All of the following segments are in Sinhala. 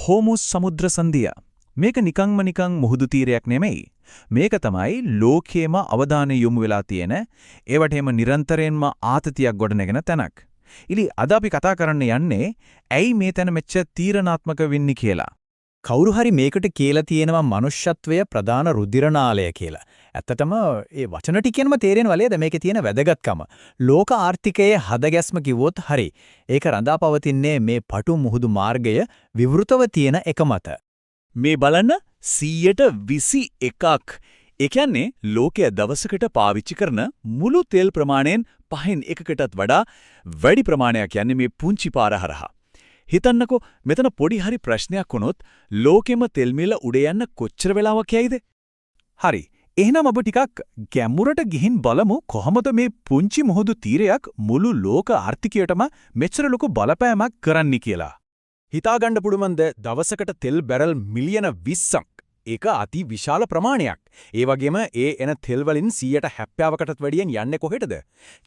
හෝමුස් සමුද්‍ර සංධිය. මේක නිකන් මුහුදු තීරයක් නෙමෙයි. මේක තමයි ලෝකයේම අවධානය යොමු වෙලා තියෙන, ඒවටේම නිරන්තරයෙන්ම ආතතියක් ගොඩනගෙන තැනක්. ඉලි අද අපි කතා කරන්න යන්නේ ඇයි මේ තැන මෙච්ච තීරණාත්මක වෙන්නේ කියලා. කවුරු හරි මේකට කියලා තියෙනවා මනුෂ්‍යත්වය ප්‍රධාන රුධිරනාලය කියලා. ඇත්තටම ඒ වචන ටිකෙන්ම තේරෙනවලේද මේකේ තියෙන වැදගත්කම. ලෝක ආර්ථිකයේ හදගැස්ම කිව්වොත් හරි. ඒක රඳාපවතින්නේ මේ පටු මුහුදු මාර්ගය විවෘතව තියෙන එක මත. මේ බලන්න 121ක්. ඒ කියන්නේ ලෝකයේ දවසකට පාවිච්චි කරන මුළු තෙල් ප්‍රමාණයෙන් 5/1කටත් වඩා වැඩි ප්‍රමාණයක් යන්නේ මේ පුංචි පාර හරහා. හිතන්නකෝ මෙතන පොඩි හරි ප්‍රශ්නයක් වුණොත් ලෝකෙම තෙල් මිල උඩ යන්න කොච්චර වෙලාවක් යයිද? හරි. එහෙනම් අපි ටිකක් ගැඹුරට ගිහින් බලමු කොහොමද මේ පුංචි මුහුදු තීරයක් මුළු ලෝක ආර්ථිකයටම මෙච්චර ලොකු බලපෑමක් කරන්නේ කියලා. හිතාගන්න පුළුවන්ද දවසකට තෙල් බැරල් මිලියන 20ක්. ඒක අති විශාල ප්‍රමාණයක්. ඒ වගේම එන තෙල් වලින් 70%කටත් වැඩියෙන් යන්නේ කොහෙටද?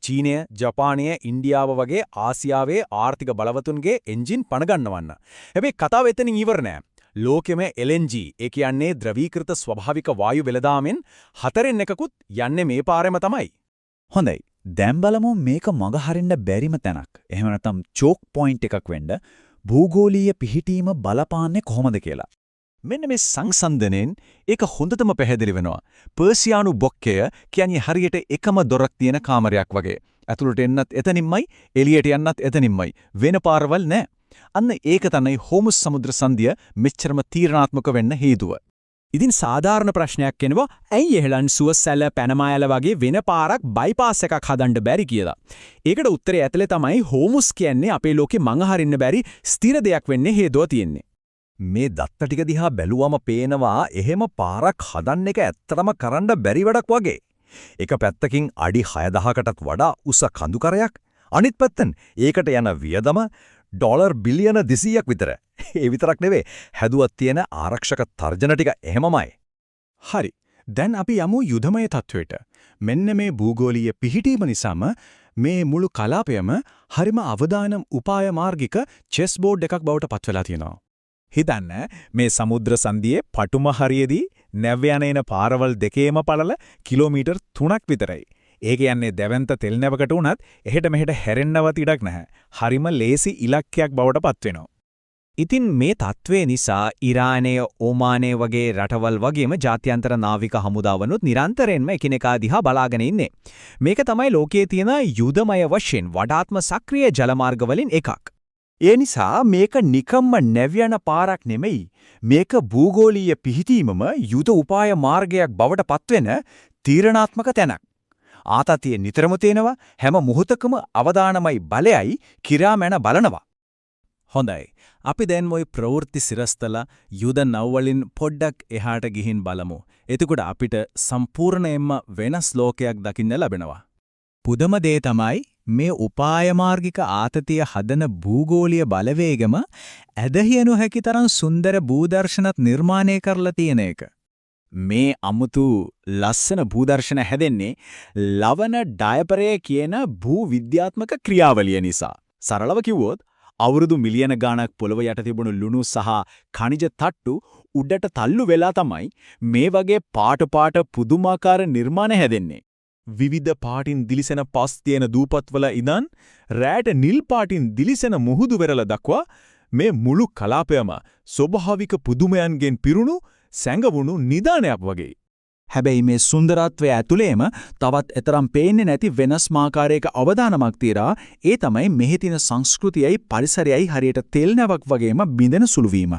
චීනය, ජපානය, ඉන්දියාව වගේ ආසියාවේ ආර්ථික බලවතුන්ගේ එන්ජින් පණ ගන්නවන්න. හැබැයි කතාව එතනින් ඉවර නෑ. ලෝකෙම LNG, ඒ කියන්නේ ද්‍රවීකృత ස්වභාවික වායු වෙළඳාමෙන් 4/1කුත් යන්නේ මේ පාරෙම තමයි. හොඳයි. දැන් බලමු මේක මග හරින්න බැරිම තැනක්. එහෙම නැත්නම් චෝක් පොයින්ට් එකක් වෙන්න භූගෝලීය පිහිටීම බලපාන්නේ කොහොමද කියලා. මෙන්න මේ සංසන්දනයෙන් ඒක හොඳටම පැහැදිලි වෙනවා. පර්සියානු බොක්කය කියන්නේ හරියට එකම දොරක් තියෙන කාමරයක් වගේ. ඇතුළට එන්නත් එතනින්මයි, එළියට යන්නත් එතනින්මයි. වෙන පාරවල් නැහැ. අන්න ඒක තමයි හෝමුස් සමුද්‍ර සංධිය මෙච්චරම තීරණාත්මක වෙන්න හේතුව. ඉතින් සාධාරණ ප්‍රශ්නයක් එනවා ඇයි එහෙලන් සුවසැල පැනමායල වගේ වෙන පාරක් බයිපාස් එකක් හදන්න බැරි කියලා. ඒකට උත්තරය ඇතුලේ තමයි හෝමුස් කියන්නේ අපේ ලෝකේ මඟ හරින්න බැරි ස්ථිර දෙයක් වෙන්නේ හේතුව තියෙන්නේ. මේ දත්ත ටික දිහා බැලුවම පේනවා එහෙම පාරක් හදන්න එක ඇත්තටම කරන්න බැරි වැඩක් වගේ. එක පැත්තකින් අඩි 6000කටත් වඩා උස කඳුකරයක්, අනිත් පැත්තෙන් ඒකට යන වියදම ඩොලර් බිලියන 200ක් විතර. ඒ විතරක් නෙවෙයි, හැදුවත් තියෙන ආරක්ෂක තර්ජන ටික එහෙමමයි. හරි. දැන් අපි යමු යුදමය තත්වයට. මෙන්න මේ භූගෝලීය පිහිටීම නිසාම මේ මුළු කලාපයම හරිම අවදානම් උපාය මාර්ගික චෙස් බෝඩ් එකක් බවට පත් වෙලා තියෙනවා. හිතන්න මේ සමුද්‍ර සංධියේ පටුම හරියේදී නැව් යන පාරවල් දෙකේම පළල කිලෝමීටර් 3ක් විතරයි. ඒ කියන්නේ දැවැන්ත තෙල් නැවකට උනත් එහෙට මෙහෙට හැරෙන්නවත් ඉඩක් නැහැ. හරිම ලේසි ඉලක්කයක් බවට පත් වෙනවා. ඉතින් මේ තත්ත්වය නිසා ඉරානය, ඕමානය වගේ රටවල් වගේම ජාත්‍යන්තර නාවික හමුදාවනුත් නිරන්තරයෙන්ම එකිනෙකා දිහා බලාගෙන ඉන්නේ. මේක තමයි ලෝකයේ තියෙන යුදමය වශයෙන් වඩාත්ම සක්‍රීය ජලමාර්ග වලින් එකක්. ඒ නිසා මේක නිකම්ම නැව්‍යන පාරක් නෙමෙයි. මේක භූගෝලීය පිහිටීමම යුද උපාය මාර්ගයක් බවට පත්වෙන තීරණාත්මක තැනක්. ආතතිය නිතරම තේනවා, හැම මොහොතකම අවදානමයි බලයයි කිරාමැන බලනවා. හොඳයි. අපි දැන් මොයි ප්‍රවෘත්ති සිරස්තලා යුද නවවලින් පොඩ්ඩක් එහාට ගිහින් බලමු. එතකොට අපිට සම්පූර්ණයෙන්ම වෙනස් ලෝකයක් දකින්න ලැබෙනවා. පුදුම දේ තමයි මේ උපාය මාර්ගික ආතතිය හදන භූගෝලීය බලවේගම ඇදහියනු හැකි තරම් සුන්දර භූදර්ශනත් නිර්මාණය කරලා තියෙන එක. මේ අමුතු ලස්සන භූදර්ශන හැදෙන්නේ ලවණ ඩයපරය කියන භූ විද්‍යාත්මක ක්‍රියාවලිය නිසා. සරලව කිව්වොත් අවුරුදු මිලියන ගාණක් පොළව යට තිබුණු ලුණු සහ ඛනිජ තට්ටු උඩට තල්ලු වෙලා තමයි මේ වගේ පාට පුදුමාකාර නිර්මාණ හැදෙන්නේ. විවිධ පාටින් දිලිසෙන පස් තියෙන දූපත්වල ඉඳන් රැට නිල් පාටින් දිලිසෙන මුහුදු වෙරළ දක්වා මේ මුළු කලාපයම ස්වභාවික පුදුමයන්ගෙන් පිරුණු සැඟවුණු නිදානයක් වගේ. හැබැයි මේ සුන්දරත්වය ඇතුළේම තවත් එතරම් පේන්නේ නැති වෙනස් මාකාරයක අවදානමක් තියලා ඒ තමයි මෙහි තියෙන සංස්කෘතියයි පරිසරයයි හරියට තෙල් නැවක් වගේම බිඳෙන සුළු වීම.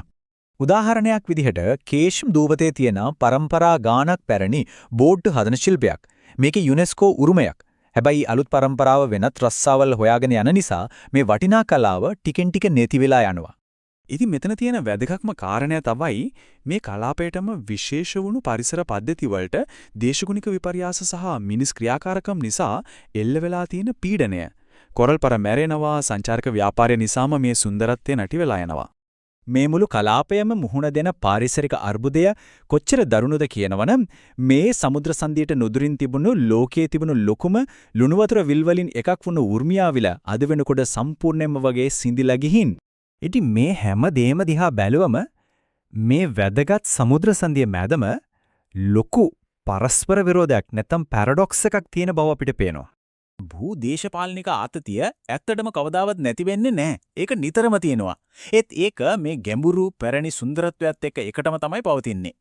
උදාහරණයක් විදිහට කේෂම් දූපතේ තියෙන පරම්පරා ගානක් පැරණි බෝඩ් හදන ශිල්පයක්. මේකේ යුනෙස්කෝ උරුමයක්. හැබැයි අලුත් පරම්පරාව වෙනත් රස්සාවල් හොයාගෙන යන නිසා මේ වටිනා කලාව ටිකෙන් ටික නැති වෙලා යනවා. ඉතින් මෙතන තියෙන වැදගත්ම කාරණය තමයි මේ කලාපයටම විශේෂ වුණු පරිසර පද්ධති වලට දේශගුණික විපර්යාස සහ මිනිස් ක්‍රියාකාරකම් නිසා එල්ල වෙලා තියෙන පීඩනය. කොරල් පර මැරෙනවා, සංචාරක ව්‍යාපාරය නිසාම මේ සුන්දරත්වය නැති වෙලා යනවා. මේ මුළු කලාපයම මුහුණ දෙන පාරිසරික අර්බුදය කොච්චර දරුණුද කියනවනම් මේ සමුද්‍ර සංධියට නුදුරින් තිබුණු ලෝකයේ තිබුණු ලොකුම ලුණු වතුර විල් වලින් එකක් වුණු උර්මියාවිල අද වෙනකොට සම්පූර්ණයෙන්ම වගේ සිඳිලා ගිහින් ඉතින් මේ හැම දේම දිහා බැලුවම මේ වැදගත් සමුද්‍ර සංධිය මැදම ලොකු පරස්පර විරෝධයක් නැත්නම් පැරඩොක්ස් එකක් තියෙන බව අපිට පේනවා. භූදේශපාලනික ආතතිය ඇත්තටම කවදාවත් නැති වෙන්නේ නැහැ. ඒක නිතරම තියෙනවා. ඒක මේ ගැඹුරු පැරණි සුන්දරත්වයත් එක්ක එකටම තමයි පවතින්නේ.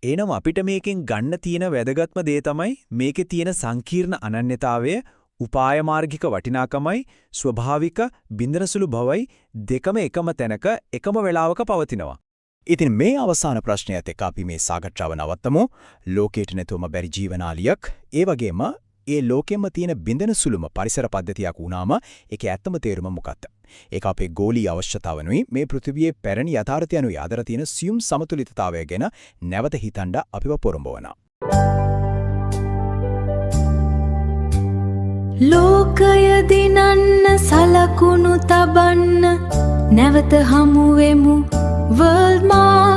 එනම් අපිට මේකෙන් ගන්න තියෙන වැදගත්ම දේ තමයි මේකේ තියෙන සංකීර්ණ අනන්‍යතාවය, උපායමාර්ගික වටිනාකමයි, ස්වභාවික බින්දනසුළු බවයි දෙකම එකම තැනක එකම වෙලාවක පවතිනවා. ඉතින් මේ අවසාන ප්‍රශ්නයත් එක්ක අපි මේ සාකච්ඡාව නවත්තමු. ලෝකයට නැතුවම බැරි ජීවනාලියක්, ඒ වගේම ඒ ලෝකෙම තියෙන බින්දන සුළුම පරිසර පද්ධතියක් වුණාම ඒකේ ඇත්තම තේරුම මොකක්ද? ඒක අපේ ගෝලීය අවශ්‍යතාවනුයි මේ පෘථිවියේ පැරණි යථාර්ථයනුයි ආදර තියෙන සියුම් සමතුලිතතාවය ගැන නැවත හිතන්න අපිව පොරඹවනවා. ලෝකය දිනන්න සලකුණු තබන්න නැවත හමු වෙමු World Mark